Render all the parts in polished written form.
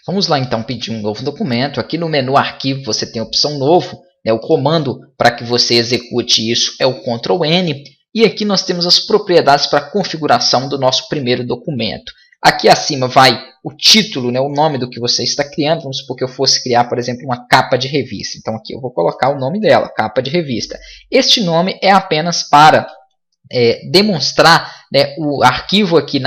Vamos lá então pedir um novo documento. Aqui no menu Arquivo você tem a opção Novo. O comando para que você execute isso é o Ctrl N. E aqui nós temos as propriedades para a configuração do nosso primeiro documento. Aqui acima vai o título, o nome do que você está criando. Vamos supor que eu fosse criar, por exemplo, uma capa de revista. Então aqui eu vou colocar o nome dela, capa de revista. Este nome é apenas para demonstrar o arquivo aqui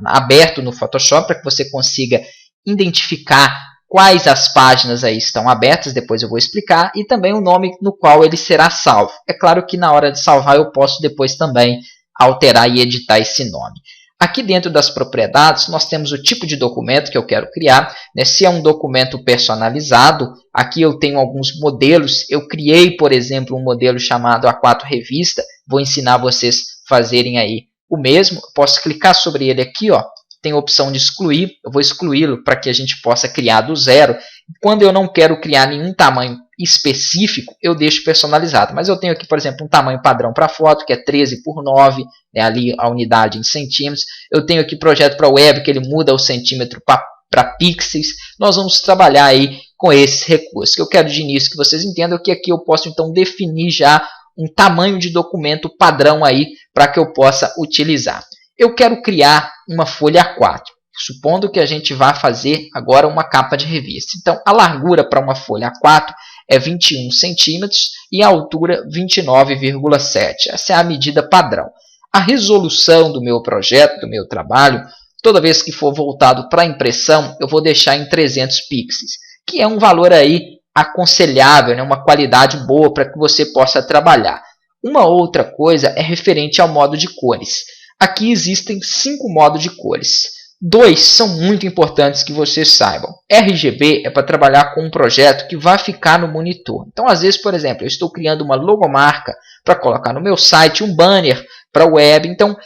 aberto no Photoshop, para que você consiga identificar quais as páginas aí estão abertas, depois eu vou explicar, e também o nome no qual ele será salvo. É claro que na hora de salvar eu posso depois também alterar e editar esse nome. Aqui dentro das propriedades nós temos o tipo de documento que eu quero criar. Se é um documento personalizado, aqui eu tenho alguns modelos. Eu criei, por exemplo, um modelo chamado A4 Revista. Vou ensinar vocês a fazerem aí o mesmo. Eu posso clicar sobre ele aqui, ó. Tem a opção de excluir, eu vou excluí-lo para que a gente possa criar do zero. Quando eu não quero criar nenhum tamanho específico, eu deixo personalizado. Mas eu tenho aqui, por exemplo, um tamanho padrão para foto, que é 13 por 9, ali a unidade em centímetros. Eu tenho aqui projeto para web, que ele muda o centímetro para pixels. Nós vamos trabalhar aí com esses recursos. O que eu quero de início que vocês entendam é que aqui eu posso então definir já um tamanho de documento padrão aí para que eu possa utilizar. Eu quero criar uma folha A4, supondo que a gente vá fazer agora uma capa de revista. Então, a largura para uma folha A4 é 21 centímetros e a altura 29,7. Essa é a medida padrão. A resolução do meu projeto, do meu trabalho, toda vez que for voltado para a impressão, eu vou deixar em 300 pixels, que é um valor aí aconselhável, uma qualidade boa para que você possa trabalhar. Uma outra coisa é referente ao modo de cores. Aqui existem 5 modos de cores. 2 são muito importantes que vocês saibam. RGB é para trabalhar com um projeto que vai ficar no monitor. Então, às vezes, por exemplo, eu estou criando uma logomarca para colocar no meu site, um banner para web. Então,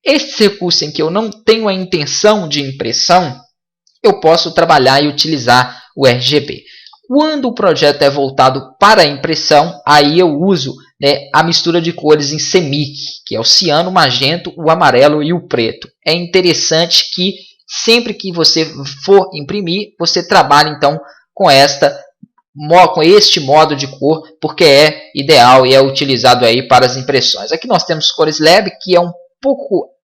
esse recurso em que eu não tenho a intenção de impressão, eu posso trabalhar e utilizar o RGB. Quando o projeto é voltado para a impressão, aí eu uso a mistura de cores em CMYK, que é o ciano, o magento, o amarelo e o preto. É interessante que sempre que você for imprimir, você trabalhe então com este modo de cor, porque é ideal e é utilizado aí para as impressões. Aqui nós temos cores leve, que é um pouco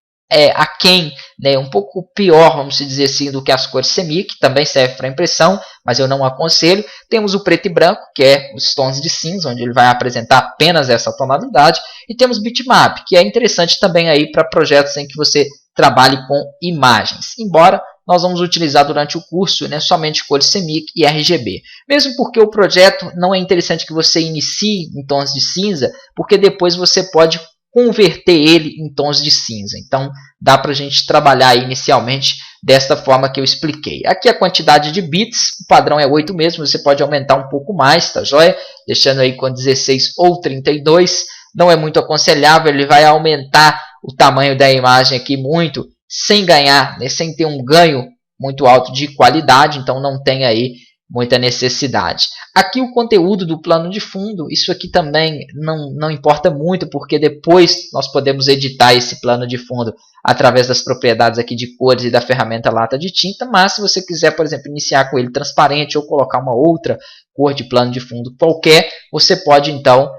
aquém, um pouco pior, vamos dizer assim, do que as cores CMYK, que também serve para impressão, mas eu não aconselho. Temos o preto e branco, que é os tons de cinza, onde ele vai apresentar apenas essa tonalidade. E temos bitmap, que é interessante também aí para projetos em que você trabalhe com imagens. Embora nós vamos utilizar durante o curso somente cores CMYK e RGB. Mesmo porque o projeto não é interessante que você inicie em tons de cinza, porque depois você pode converter ele em tons de cinza. Então, dá para a gente trabalhar inicialmente desta forma que eu expliquei. Aqui a quantidade de bits, o padrão é 8 mesmo, você pode aumentar um pouco mais, tá joia? Deixando aí com 16 ou 32, não é muito aconselhável, ele vai aumentar o tamanho da imagem aqui muito, sem ganhar, sem ter um ganho muito alto de qualidade, então não tem aí muita necessidade. Aqui o conteúdo do plano de fundo, isso aqui também não importa muito, porque depois nós podemos editar esse plano de fundo através das propriedades aqui de cores e da ferramenta lata de tinta, mas se você quiser, por exemplo, iniciar com ele transparente ou colocar uma outra cor de plano de fundo qualquer, você pode então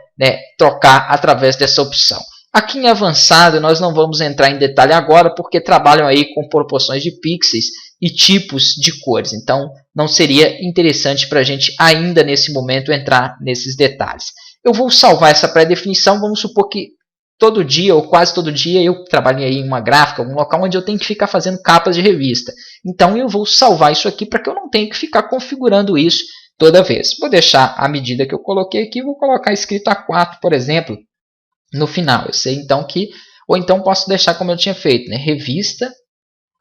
trocar através dessa opção. Aqui em avançado nós não vamos entrar em detalhe agora, porque trabalham aí com proporções de pixels e tipos de cores. Então, não seria interessante para a gente ainda nesse momento entrar nesses detalhes. Eu vou salvar essa pré-definição. Vamos supor que todo dia ou quase todo dia eu trabalho aí em uma gráfica, algum local onde eu tenho que ficar fazendo capas de revista. Então, eu vou salvar isso aqui para que eu não tenha que ficar configurando isso toda vez. Vou deixar a medida que eu coloquei aqui, vou colocar escrito A4, por exemplo, no final. Eu sei então que, ou então posso deixar como eu tinha feito, revista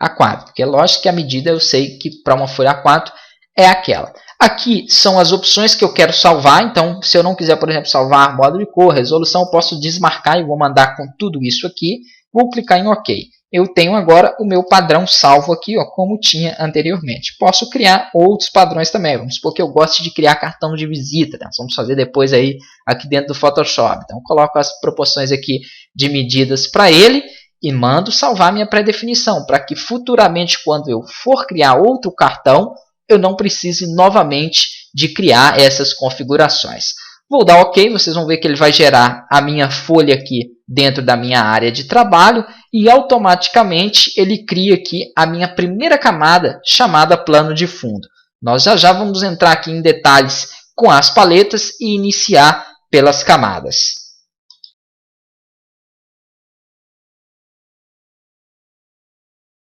A4, porque é lógico que a medida eu sei que para uma folha A4 é aquela. Aqui são as opções que eu quero salvar, então se eu não quiser, por exemplo, salvar modo de cor, resolução, eu posso desmarcar e vou mandar com tudo isso aqui, vou clicar em OK. Eu tenho agora o meu padrão salvo aqui, como tinha anteriormente. Posso criar outros padrões também, vamos supor que eu goste de criar cartão de visita, nós vamos fazer depois aí aqui dentro do Photoshop. Então coloco as proporções aqui de medidas para ele, e mando salvar minha pré-definição, para que futuramente, quando eu for criar outro cartão, eu não precise novamente de criar essas configurações. Vou dar OK, vocês vão ver que ele vai gerar a minha folha aqui dentro da minha área de trabalho e automaticamente ele cria aqui a minha primeira camada chamada plano de fundo. Nós já vamos entrar aqui em detalhes com as paletas e iniciar pelas camadas.